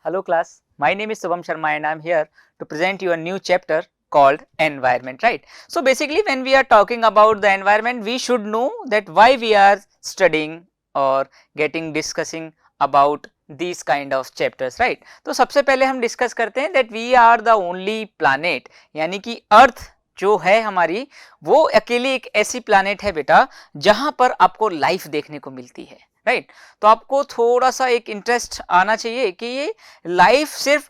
Hello class, my name is Subham Sharma and I am here to present you a new chapter called environment, right? So basically when we are talking about the environment, we should know that why we are studying or discussing about these kind of chapters, right? तो सबसे पहले हम discuss करते हैं that we are the only planet, यानी कि अर्थ जो है हमारी वो अकेली एक ऐसी प्लानेट है बेटा जहां पर आपको लाइफ देखने को मिलती है, राइट तो आपको थोड़ा सा एक इंटरेस्ट आना चाहिए कि ये लाइफ सिर्फ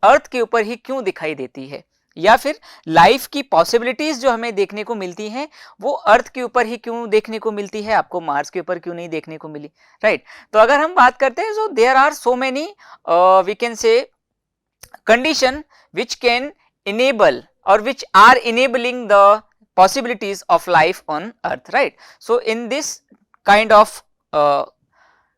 अर्थ के ऊपर ही क्यों दिखाई देती है, या फिर लाइफ की पॉसिबिलिटीज जो हमें देखने को मिलती हैं वो अर्थ के ऊपर ही क्यों देखने को मिलती है, आपको मार्स के ऊपर क्यों नहीं देखने को मिली, राइट तो अगर हम बात करते हैं so there are so many we can say condition which can enable or which are enabling the possibilities of life on earth, right? So in this kind of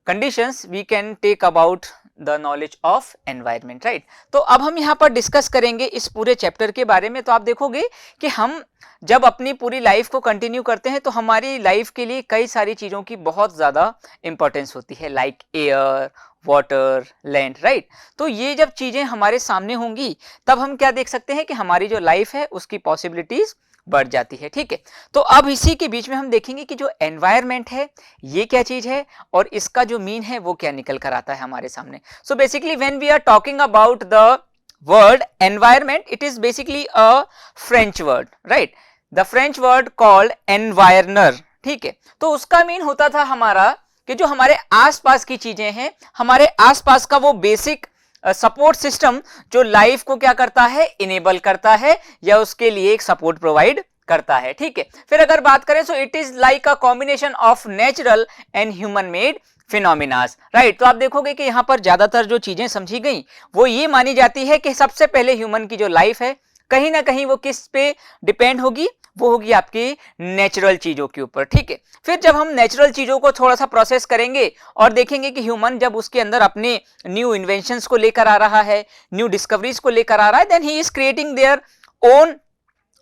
conditions we can take about the knowledge of environment, right? तो अब हम यहाँ पर discuss करेंगे इस पूरे chapter के बारे में। तो आप देखोगे कि हम जब अपनी पूरी लाइफ को कंटिन्यू करते हैं तो हमारी लाइफ के लिए कई सारी चीज़ों की बहुत ज़्यादा इंपॉर्टेंस होती है, like air, water, land, right. तो ये जब चीज़ें हमारे सामने होंगी तब हम क्या देख सकते हैं कि हमारी जो लाइफ है उसकी पॉसिबिलिटीज बढ़ जाती है, ठीक है। तो अब इसी के बीच में हम देखेंगे कि जो एनवायरनमेंट है ये क्या चीज है और इसका जो मीन है वो क्या निकल कर आता है हमारे सामने। So basically when we are talking about the word environment, it is basically a French word, right, the French word called environner, ठीक है। तो उसका मीन होता था हमारा कि जो हमारे आसपास की चीजें हैं, हमारे आसपास का वो बेसिक सपोर्ट सिस्टम जो लाइफ को क्या करता है, इनेबल करता है या उसके लिए एक सपोर्ट प्रोवाइड करता है, ठीक है। फिर अगर बात करें so it is like a combination of natural and human made phenomenas, right. तो आप देखोगे कि यहां पर ज्यादातर जो चीजें समझी गई वो ये मानी जाती है कि सबसे पहले ह्यूमन की जो लाइफ है कहीं ना कहीं वो किस पे डिपेंड होगी, वो होगी आपकी नेचुरल चीजों के ऊपर, ठीक है। फिर जब हम नेचुरल चीजों को थोड़ा सा प्रोसेस करेंगे और देखेंगे कि ह्यूमन जब उसके अंदर अपने न्यू इन्वेंशंस को लेकर आ रहा है, न्यू डिस्कवरीज को लेकर आ रहा है, then he is creating their own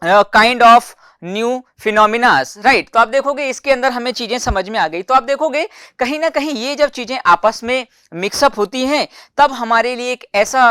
kind of new phenomenas, right. तो आप देखोगे इसके अंदर हमें चीजें समझ में आ गई। तो आप देखोगे कहीं ना कहीं ये जब चीजें आपस में मिक्सअप होती हैं तब हमारे लिए एक ऐसा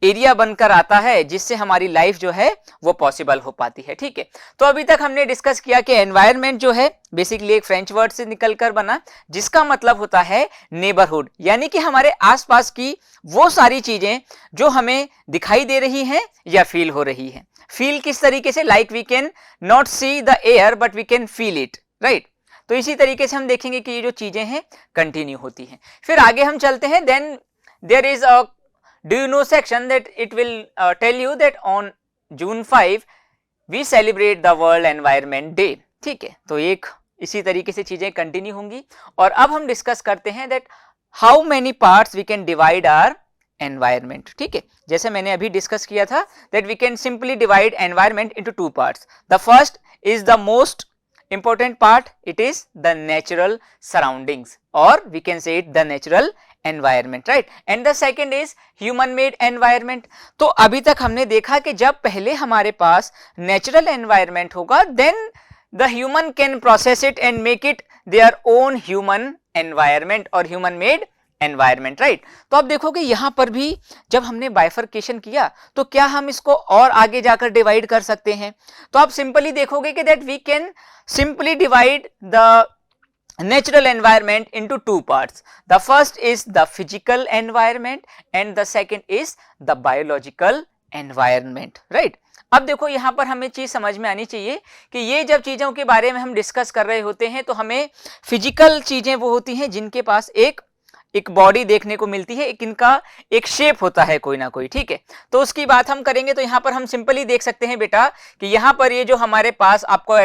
एरिया बनकर आता है जिससे हमारी लाइफ जो है वो पॉसिबल हो पाती है, ठीक है। तो अभी तक हमने डिस्कस किया कि एनवायरनमेंट जो है बेसिकली एक फ्रेंच वर्ड से निकलकर बना जिसका मतलब होता है नेबरहुड, यानी कि हमारे आसपास की वो सारी चीजें जो हमें दिखाई दे रही हैं या फील हो रही हैं। फील किस तरीके से, like we can not see the air but we can feel it, right. तो इसी तरीके से हम देखेंगे कि ये जो चीजें हैं कंटिन्यू होती हैं। फिर आगे हम चलते हैं, then there is a do you know section that it will tell you that on June 5 we celebrate the World Environment Day, ठीक है। तो एक इसी तरीके से चीजें कंटिन्यू होंगी और अब हम डिस्कस करते हैं that how many parts we can divide our environment, ठीक है। जैसे मैंने अभी डिस्कस किया था that we can simply divide environment into two parts. The first is the most important part, it is the natural surroundings or we can say it the natural environment, right, and the second is human made environment. तो अभी तक हमने देखा कि जब पहले हमारे पास natural environment होगा then the human can process it and make it their own human environment or human made environment, right। तो आप देखोगे यहां पर भी जब हमने बाइफर्केशन किया तो क्या हम इसको और आगे जाकर डिवाइड कर सकते हैं। तो आप सिंपली देखोगे कि that we can simply divide the natural environment into two parts. The first is the physical environment and the second is the biological environment, right। अब देखो यहां पर हमें चीज समझ में आनी चाहिए कि ये जब चीजों के बारे में हम डिस्कस कर रहे होते हैं तो हमें फिजिकल चीजें वो होती हैं जिनके पास एक बॉडी देखने को मिलती है, एक इनका एक शेप होता है कोई ना कोई, ठीक है। तो उसकी बात हम करेंगे तो यहाँ पर हम सिंपली देख सकते हैं बेटा कि यहाँ पर ये जो हमारे पास आपको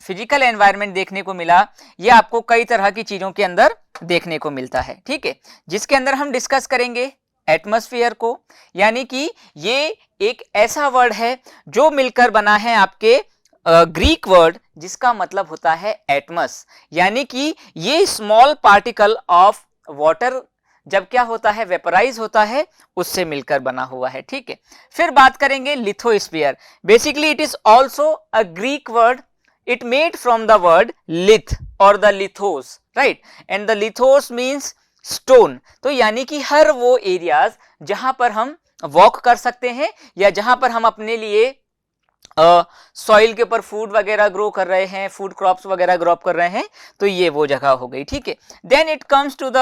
फिजिकल एनवायरनमेंट देखने को मिला ये आपको कई तरह की चीजों के अंदर देखने को मिलता है, ठीक है। जिसके अंदर हम डिस्कस करेंगे एटमॉस्फेयर को, यानी कि ये एक ऐसा वर्ड है जो मिलकर बना है आपके ग्रीक वर्ड जिसका मतलब होता है एटमस, यानी कि ये स्मॉल पार्टिकल ऑफ वाटर जब क्या होता है, वेपराइज होता है, उससे मिलकर बना हुआ है, ठीक है। फिर बात करेंगे lithosphere. Basically it is also a Greek word, it made from the word lith और the lithos, right, and the lithos means stone. तो यानी कि हर वो एरियाज जहां पर हम वॉक कर सकते हैं या जहां पर हम अपने लिए सॉइल के ऊपर फूड वगैरह ग्रो कर रहे हैं, फूड क्रॉप्स वगैरह ग्रो कर रहे हैं, तो ये वो जगह हो गई, ठीक है। Then it comes to the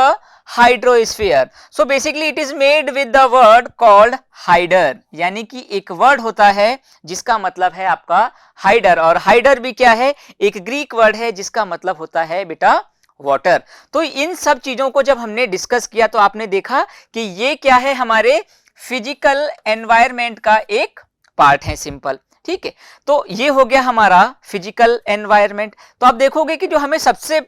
hydrosphere. So basically it is made with the word called hydor, यानी कि एक वर्ड होता है जिसका मतलब है आपका हाइडर, और हाइडर भी क्या है, एक ग्रीक वर्ड है जिसका मतलब होता है बेटा वाटर। तो इन सब चीजों को जब हमने डिस्कस किया तो आपने देखा कि ये क्या है, हमारे फिजिकल एनवायरमेंट का एक पार्ट है, सिंपल, ठीक है। तो ये हो गया हमारा फिजिकल एनवायरमेंट। तो आप देखोगे कि जो हमें सबसे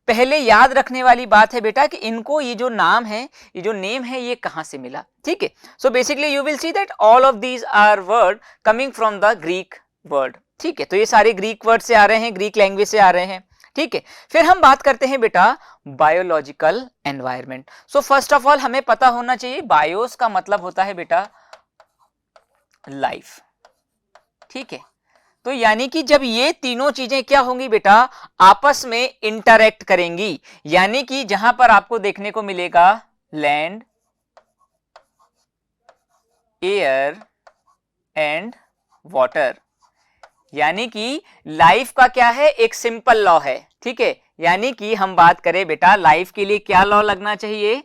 पहले याद रखने वाली बात है बेटा कि इनको ये जो नाम है, ये जो नेम है, ये कहां से मिला, ठीक है। So basically you will see that all of these are word coming from the Greek word, ठीक है। तो ये सारे ग्रीक वर्ड से आ रहे हैं, ग्रीक लैंग्वेज से आ रहे हैं, ठीक है। फिर हम बात करते हैं बेटा biological environment. So first of all हमें पता होना चाहिए, बायोस का मतलब होता है बेटा लाइफ, ठीक है। तो यानी कि जब ये तीनों चीजें क्या होंगी बेटा, आपस में इंटरैक्ट करेंगी, यानी कि जहां पर आपको देखने को मिलेगा लैंड, एयर एंड वाटर, यानी कि लाइफ का क्या है, एक सिंपल लॉ है, ठीक है। यानी कि हम बात करें बेटा लाइफ के लिए क्या लॉ लगना चाहिए,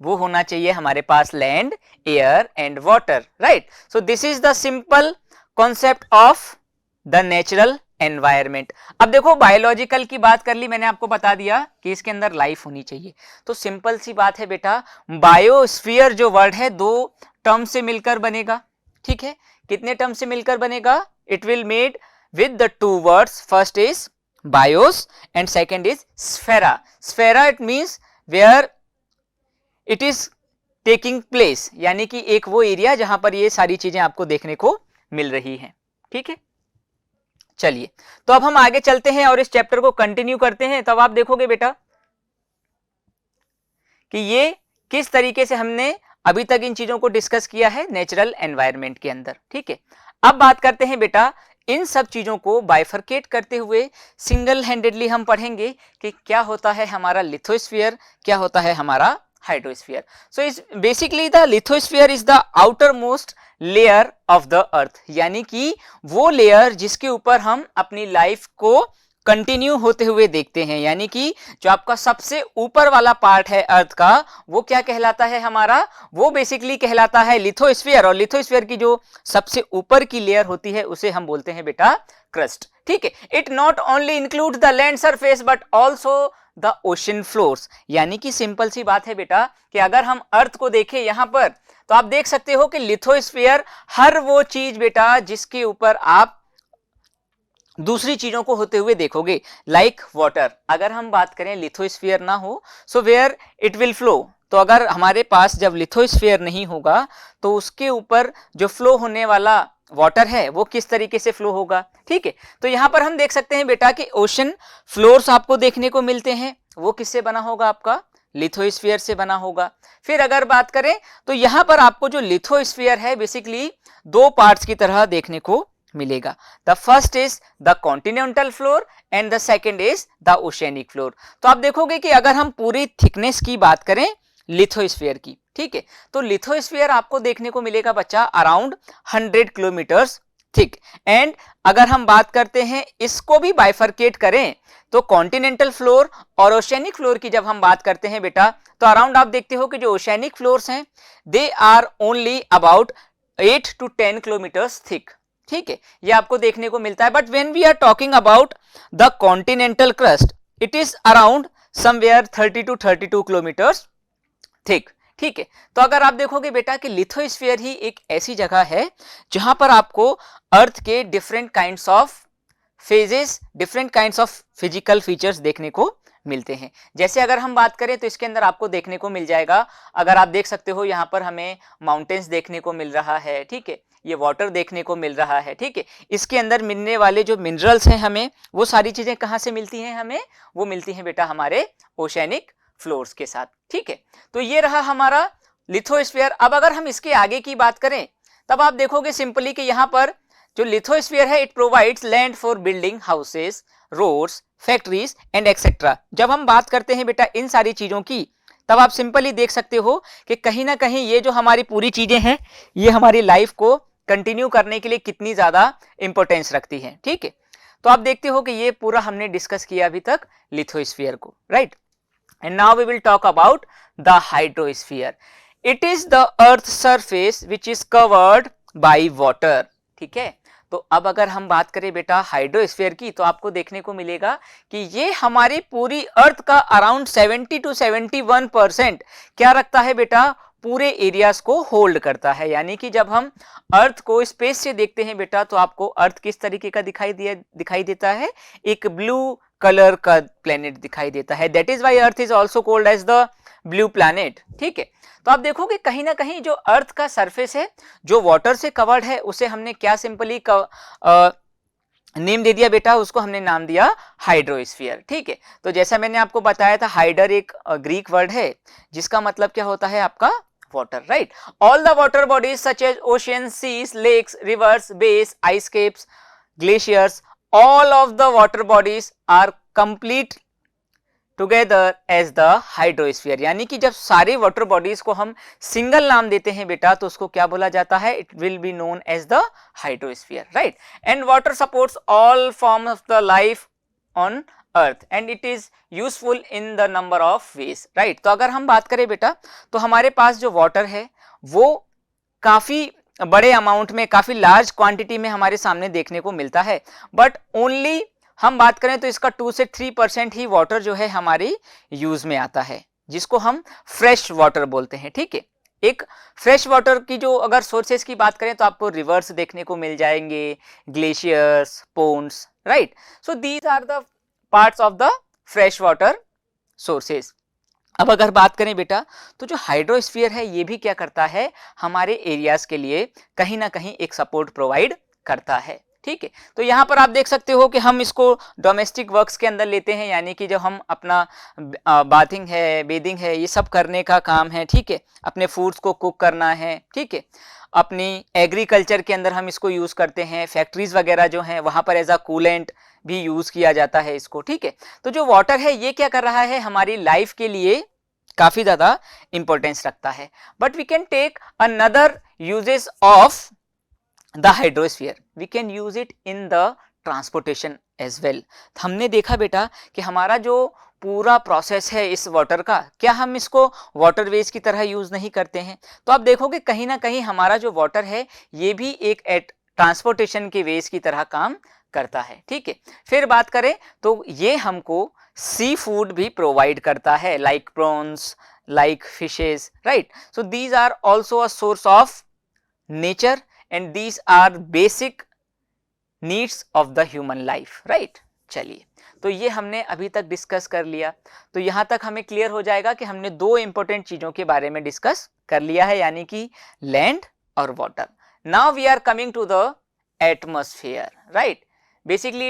वो होना चाहिए हमारे पास land, air and water, right. So this is the simple concept of the natural environment. अब देखो बायोलॉजिकल की बात कर ली, मैंने आपको बता दिया कि इसके अंदर लाइफ होनी चाहिए। तो सिंपल सी बात है बेटा, बायोस्फीयर जो वर्ड है दो टर्म से मिलकर बनेगा, ठीक है। कितने टर्म से मिलकर बनेगा, it will made with the two words, first is bios and second is sphaera. Sphaera it means where it is taking place, यानी कि एक वो एरिया जहां पर ये सारी चीजें आपको देखने को मिल रही हैं, ठीक है। चलिए तो अब हम आगे चलते हैं और इस चैप्टर को कंटिन्यू करते हैं। तब आप देखोगे बेटा कि ये किस तरीके से हमने अभी तक इन चीजों को डिस्कस किया है नेचुरल एनवायरनमेंट के अंदर, ठीक है। अब बात करते हैं बेटा इन सब चीजों को बाइफरकेट करते हुए सिंगल हैंडेडली हम पढ़ेंगे कि क्या होता है हमारा लिथोस्फीयर, क्या होता है हमारा hydrosphere. So is basically the lithosphere is the outer most layer of the अर्थ, यानी कि वो लेयर जिसके ऊपर हम अपनी लाइफ को कंटिन्यू होते हुए देखते हैं, यानी कि जो आपका सबसे ऊपर वाला पार्ट है अर्थ का, वो क्या कहलाता है हमारा, वो बेसिकली कहलाता है लिथोस्फीयर। और लिथोस्फीयर की जो सबसे ऊपर की लेयर होती है उसे हम बोलते हैं बेटा क्रस्ट, ठीक है। It not only include the land surface but also the ocean floors, यानी कि सिंपल सी बात है बेटा कि अगर हम अर्थ को देखें यहां पर, तो आप देख सकते हो कि लिथोस्फीयर हर वो चीज बेटा जिसके ऊपर आप दूसरी चीजों को होते हुए देखोगे, लाइक वाटर। अगर हम बात करें लिथोस्फीयर ना हो, so where it will flow. तो अगर हमारे पास जब लिथोस्फीयर नहीं होगा तो उसके ऊपर जो फ्लो होने वाला वाटर है वो किस तरीके से फ्लो होगा, ठीक है। तो यहां पर हम देख सकते हैं बेटा कि ओशन फ्लोर्स आपको देखने को मिलते हैं, वो किससे बना होगा, आपका लिथोस्फीयर से बना होगा। फिर अगर बात करें तो यहां पर आपको जो लिथोस्फीयर है बेसिकली दो पार्ट्स की तरह देखने को मिलेगा। The first is the continental floor and the second is the oceanic floor. तो आप देखोगे कि अगर हम पूरी थिकनेस की बात करें लिथोस्फीयर की, ठीक है, तो लिथोस्फीयर आपको देखने को मिलेगा बच्चा अराउंड 100 किलोमीटर्स थिक। एंड अगर हम बात करते हैं इसको भी बाइफरकेट करें तो कॉन्टिनेंटल फ्लोर और ओशेनिक फ्लोर की जब हम बात करते हैं बेटा, तो अराउंड आप देखते हो कि जो ओशेनिक फ्लोर्स हैं they are only about 8 to 10 kilometres thick, ठीक है, ये आपको देखने को मिलता है। But when we are talking about the continental crust it is around somewhere 30 to 32 kilometres thick, ठीक है। तो अगर आप देखोगे बेटा कि लिथोस्फीयर ही एक ऐसी जगह है जहां पर आपको अर्थ के different kinds of phases, different kinds of physical features देखने को मिलते हैं। जैसे अगर हम बात करें तो इसके अंदर आपको देखने को मिल जाएगा, अगर आप देख सकते हो यहाँ पर हमें माउंटेन्स देखने को मिल रहा है, ठीक है, ये वाटर देखने को मिल रहा है, ठीक है। इसके अंदर मिलने वाले जो मिनरल्स हैं हमें, वो सारी चीजें कहाँ से मिलती हैं हमें, वो मिलती हैं बेटा हमारे ओशेनिक फ्लोर्स के साथ, ठीक है। तो ये रहा हमारा लिथोस्फीयर। अब अगर हम इसके आगे की बात करें तब आप देखोगे सिंपली कि यहाँ पर जो लिथोस्फीयर है it provides land for building houses, roads, factories and etcetera. जब हम बात करते हैं बेटा इन सारी चीजों की, तब आप सिंपली देख सकते हो कि कहीं ना कहीं ये जो हमारी पूरी चीजें हैं ये हमारी लाइफ को कंटिन्यू करने के लिए कितनी ज्यादा इंपॉर्टेंस रखती है। ठीक है, तो आप देखते हो कि ये पूरा हमने डिस्कस किया अभी तक लिथोस्फीयर को, right. And now we will talk about the hydrosphere. It is the earth surface which is covered by water. ठीक है, तो अब अगर हम बात करें बेटा हाइड्रोस्फीयर की, तो आपको देखने को मिलेगा कि ये हमारी पूरी अर्थ का अराउंड 70 to 71% क्या रखता है बेटा, पूरे एरियाज को होल्ड करता है। यानी कि जब हम अर्थ को स्पेस से देखते हैं बेटा, तो आपको अर्थ किस तरीके का दिखाई देता है, एक ब्लू कलर का प्लेनेट दिखाई देता है। That is why earth is also called as the blue planet. ठीक है, तो आप देखोगे कहीं ना कहीं जो अर्थ का सरफेस है जो वाटर से कवर्ड है उसे हमने क्या सिंपली नेम दे दिया बेटा, उसको हमने नाम दिया हाइड्रोस्फीयर। ठीक है, तो जैसा मैंने आपको बताया था हाइडर एक ग्रीक वर्ड है जिसका मतलब क्या होता है आपका water, right. All the water bodies such as ocean, seas, lakes, rivers, bays, ice caps, glaciers, all of the water bodies are complete together as the hydrosphere। यानी कि जब सारे वाटर बॉडीज को हम सिंगल नाम देते हैं बेटा तो उसको क्या बोला जाता है, it will be known as the hydrosphere, right. And water supports all form of the life on earth and it is useful in the number of ways, right. तो अगर हम बात करें बेटा तो हमारे पास जो वाटर है वो काफी बड़े अमाउंट में, काफी लार्ज क्वांटिटी में हमारे सामने देखने को मिलता है, बट ओनली हम बात करें तो इसका 2 से 3% ही वाटर जो है हमारी यूज में आता है, जिसको हम फ्रेश वाटर बोलते हैं। ठीक है, एक फ्रेश वाटर की जो अगर सोर्सेस की बात करें तो आपको रिवर्स देखने को मिल जाएंगे, glaciers, ponds, right. So these are the parts of the fresh water sources. अब अगर बात करें बेटा तो जो हाइड्रोस्फीयर है ये भी क्या करता है, हमारे एरियाज के लिए कहीं ना कहीं एक सपोर्ट प्रोवाइड करता है। ठीक है, तो यहाँ पर आप देख सकते हो कि हम इसको डोमेस्टिक वर्क्स के अंदर लेते हैं, यानी कि जब हम अपना बाथिंग है, बेदिंग है, ये सब करने का काम है। ठीक है, अपने फूड्स को कुक करना है। ठीक है, अपनी एग्रीकल्चर के अंदर हम इसको यूज करते हैं, फैक्ट्रीज वगैरह जो हैं वहां पर एज अ कूलेंट भी यूज किया जाता है इसको। ठीक है, तो जो वाटर है ये क्या कर रहा है, हमारी लाइफ के लिए काफी ज्यादा इंपॉर्टेंस रखता है। But we can take another uses of the hydrosphere, we can use it in the transportation as well. हमने देखा बेटा कि हमारा जो पूरा प्रोसेस है इस वाटर का, क्या हम इसको वाटर वेज की तरह यूज नहीं करते हैं? तो आप देखोगे कहीं ना कहीं हमारा जो वाटर है ये भी एक ट्रांसपोर्टेशन के वेज की तरह काम करता है। ठीक है, फिर बात करें तो ये हमको सी फूड भी प्रोवाइड करता है, like prawns, like fishes, right. So these are also a source of nature and these are basic needs of the human life, right. चलिए, तो ये हमने अभी तक डिस्कस कर लिया। तो यहां तक हमें क्लियर हो जाएगा कि हमने दो इंपॉर्टेंट चीजों के बारे में डिस्कस कर लिया है, यानी कि लैंड और water. Now we are coming to the atmosphere, right. Basically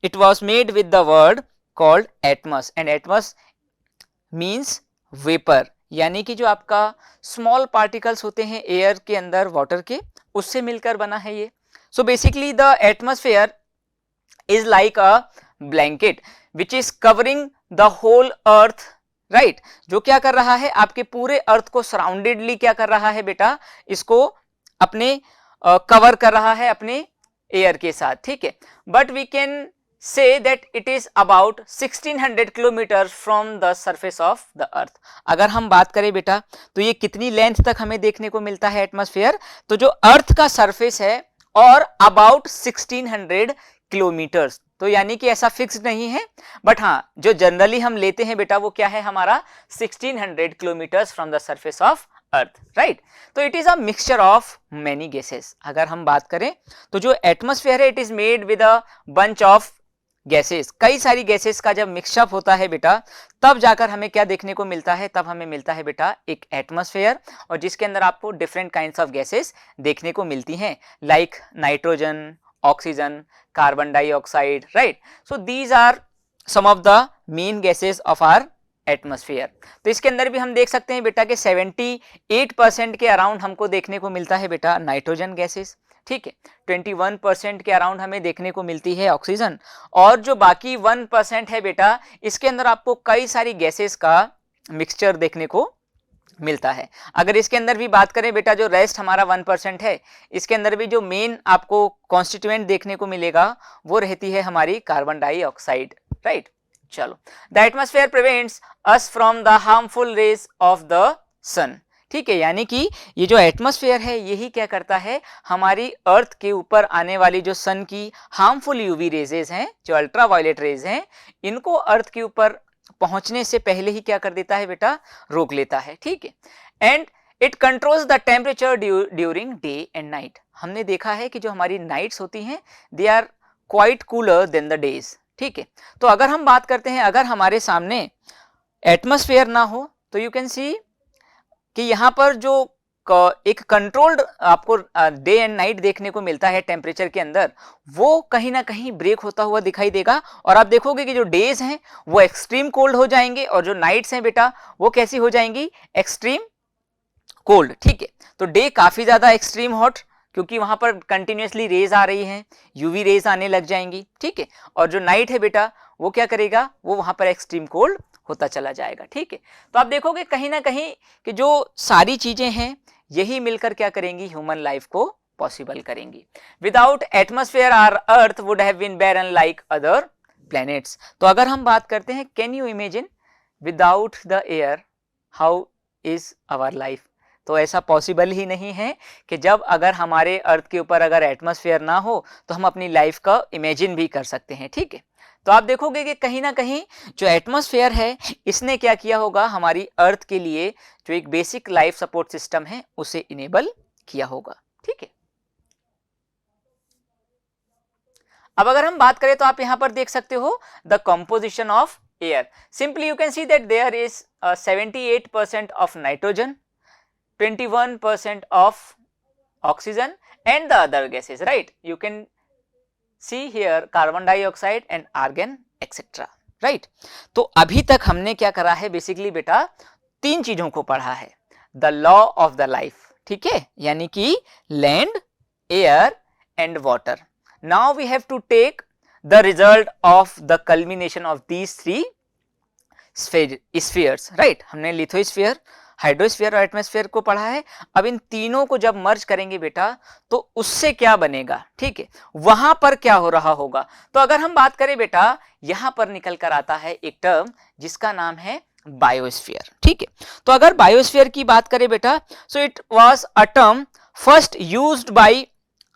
it was made with the word called atmos and atmos means vapor, यानी कि जो आपका स्मॉल पार्टिकल्स होते हैं एयर के अंदर वाटर के, उससे मिलकर बना है ये। So basically the atmosphere is like a blanket which is covering the whole earth, right. जो क्या कर रहा है, आपके पूरे अर्थ को सराउंडेडली क्या कर रहा है बेटा, इसको अपने कवर कर रहा है अपने एयर के साथ। ठीक है, but we can say that it is about 1600 kilometre from the surface of the earth. अगर हम बात करें बेटा तो ये कितनी लेंथ तक हमें देखने को मिलता है एटमॉस्फेयर, तो जो अर्थ का सरफेस है और अबाउट 1600 किलोमीटर्स। तो यानी कि ऐसा फिक्स नहीं है, बट हाँ जो जनरली हम लेते हैं बेटा वो क्या है हमारा 1600 kilometres from the surface of earth, right. तो it is a mixture of many gases. अगर हम बात करें तो जो एटमॉस्फेयर है it is made with a bunch of gases, कई सारी गैसेस का जब मिक्सअप होता है बेटा तब जाकर हमें क्या देखने को मिलता है, तब हमें मिलता है बेटा एक एटमॉस्फेयर, और जिसके अंदर आपको डिफरेंट काइंड्स ऑफ गैसेस देखने को मिलती हैं, like nitrogen, oxygen, carbon dioxide, right. So these are some of the main gases of our atmosphere. तो इसके अंदर भी हम देख सकते हैं बेटा कि 78% के अराउंड हमको देखने को मिलता है बेटा नाइट्रोजन गैसेस। ठीक है, 21% के अराउंड हमें देखने को मिलती है ऑक्सीजन, और जो बाकी 1% है बेटा, इसके अंदर आपको कई सारी गैसेस का मिक्सचर देखने को मिलता है। अगर इसके अंदर भी बात करें बेटा, जो रेस्ट हमारा 1% है, इसके अंदर भी जो मेन आपको कॉन्स्टिट्यूएंट देखने को मिलेगा वो रहती है हमारी कार्बन डाइऑक्साइड, राइट। चलो, the atmosphere prevents us from the harmful rays of the sun, ठीक है, यानी कि ये जो एटमॉस्फेयर है यही क्या करता है, हमारी अर्थ के ऊपर आने वाली जो सन की हार्मफुल यूवी रेजेस हैं, जो अल्ट्रावायलेट रेज हैं, इनको अर्थ के ऊपर पहुंचने से पहले ही क्या कर देता है बेटा, रोक लेता है, ठीक है। And it controls the temperature during day and night. हमने देखा है कि जो हमारी नाइट्स होती हैं they are quite cooler than the days, ठीक है। तो अगर हम बात करते हैं, अगर हमारे सामने एटमॉस्फेयर ना हो तो यू कैन सी कि यहाँ पर जो एक कंट्रोल्ड आपको डे एंड नाइट देखने को मिलता है टेम्परेचर के अंदर, वो कहीं ना कहीं ब्रेक होता हुआ दिखाई देगा, और आप देखोगे कि जो डेज हैं वो एक्सट्रीम कोल्ड हो जाएंगे, और जो नाइट्स हैं बेटा वो कैसी हो जाएंगी, एक्सट्रीम कोल्ड, ठीक है। तो डे काफी ज्यादा एक्सट्रीम हॉट, क्योंकि वहां पर कंटिन्यूसली रेज आ रही हैं, यूवी रेज आने लग जाएंगी, ठीक है। और जो नाइट है बेटा वो क्या करेगा, वो वहां पर एक्सट्रीम कोल्ड होता चला जाएगा, ठीक है। तो आप देखोगे कहीं ना कहीं कि जो सारी चीजें हैं यही मिलकर क्या करेंगी, ह्यूमन लाइफ को पॉसिबल करेंगी। Without atmosphere our earth would have been barren like other planets. तो अगर हम बात करते हैं, can you imagine without the air how is our life, तो ऐसा पॉसिबल ही नहीं है कि जब अगर हमारे अर्थ के ऊपर अगर एटमॉस्फेयर ना हो तो हम अपनी लाइफ का इमेजिन भी कर सकते हैं, ठीक है। तो आप देखोगे कि कहीं ना कहीं जो एटमॉस्फेयर है इसने क्या किया होगा, हमारी अर्थ के लिए जो एक बेसिक लाइफ सपोर्ट सिस्टम है उसे इनेबल किया होगा, ठीक है। अब अगर हम बात करें तो आप यहां पर देख सकते हो the composition of air. Simply you can see that there is 78% of nitrogen, 21% of oxygen and the other gases, right? You can see here carbon dioxide and argon etc, right? तो अभी तक हमने क्या करा है बेसिकली बेटा, तीन चीजों को पढ़ा है, the law of the life, ठीक है, यानी कि land, air and water. Now we have to take the result of the culmination of these three spheres, right. हमने लिथोस्फीयर, हाइड्रोस्फीयर और एटमॉस्फेयर को पढ़ा है। अब इन तीनों को जब मर्ज करेंगे बेटा तो उससे क्या बनेगा, ठीक है, वहां पर क्या हो रहा होगा। तो अगर हम बात करें बेटा, यहां पर निकल कर आता है एक टर्म जिसका नाम है बायोस्फीयर, ठीक है। तो अगर बायोस्फीयर की बात करें बेटा, so it was a term first used by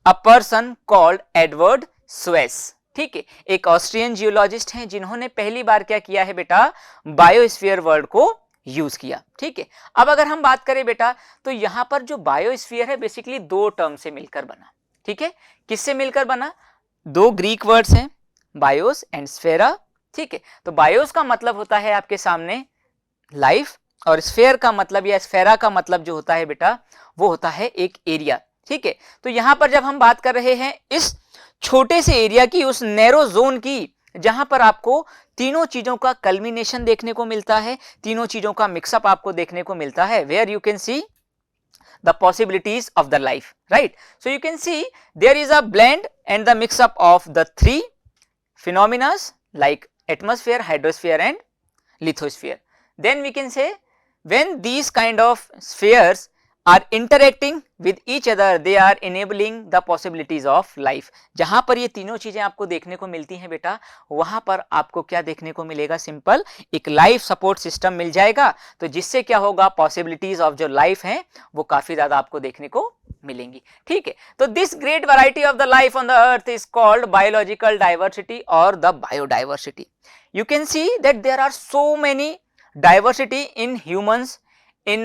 a person called Edward Suez, ठीक है। एक ऑस्ट्रियन जियोलॉजिस्ट हैं जिन्होंने पहली बार क्या किया है बेटा, बायोस्फीयर वर्ड को यूज किया, ठीक है। अब अगर हम बात करें बेटा, तो यहां पर जो बायोस्फीयर है बेसिकली दो टर्म से मिलकर बना, ठीक है। किससे मिलकर बना, दो ग्रीक वर्ड्स हैं, बायोस एंड स्फेरा, ठीक है। तो बायोस का मतलब होता है आपके सामने लाइफ, और स्फेयर का मतलब या स्फेरा का मतलब जो होता है बेटा वो होता है एक एरिया, ठीक है। तो यहां पर जब हम बात कर रहे हैं इस छोटे से एरिया की, उस नैरो जोन की, जहां पर आपको तीनों चीजों का कल्मिनेशन देखने को मिलता है, तीनों चीजों का मिक्सअप आपको देखने को मिलता है, where you can see the possibilities of the life, right. So you can see there is a blend and the mix up of the three phenomenas like atmosphere, hydrosphere and lithosphere. Then we can say when these kind of spheres are interacting with each other, they are enabling the possibilities of life। जहां पर ये तीनों चीजें आपको देखने को मिलती हैं बेटा, वहां पर आपको क्या देखने को मिलेगा, सिंपल एक लाइफ सपोर्ट सिस्टम मिल जाएगा। तो जिससे क्या होगा, पॉसिबिलिटीज ऑफ जो लाइफ है वो काफी ज्यादा आपको देखने को मिलेंगी, ठीक है। तो this great variety of the life on the earth is called biological diversity और the biodiversity. You can see that there are so many diversity in humans, in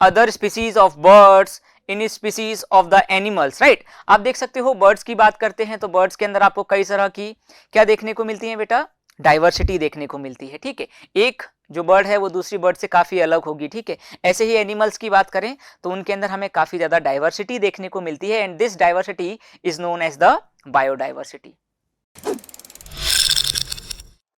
other species of birds, in species of the animals, right? आप देख सकते हो birds की बात करते हैं तो birds के अंदर आपको कई तरह की क्या देखने को मिलती है बेटा, डाइवर्सिटी देखने को मिलती है, ठीक है। एक जो बर्ड है वो दूसरी बर्ड से काफी अलग होगी, ठीक है। ऐसे ही एनिमल्स की बात करें तो उनके अंदर हमें काफी ज्यादा डाइवर्सिटी देखने को मिलती है, and this diversity is known as the biodiversity.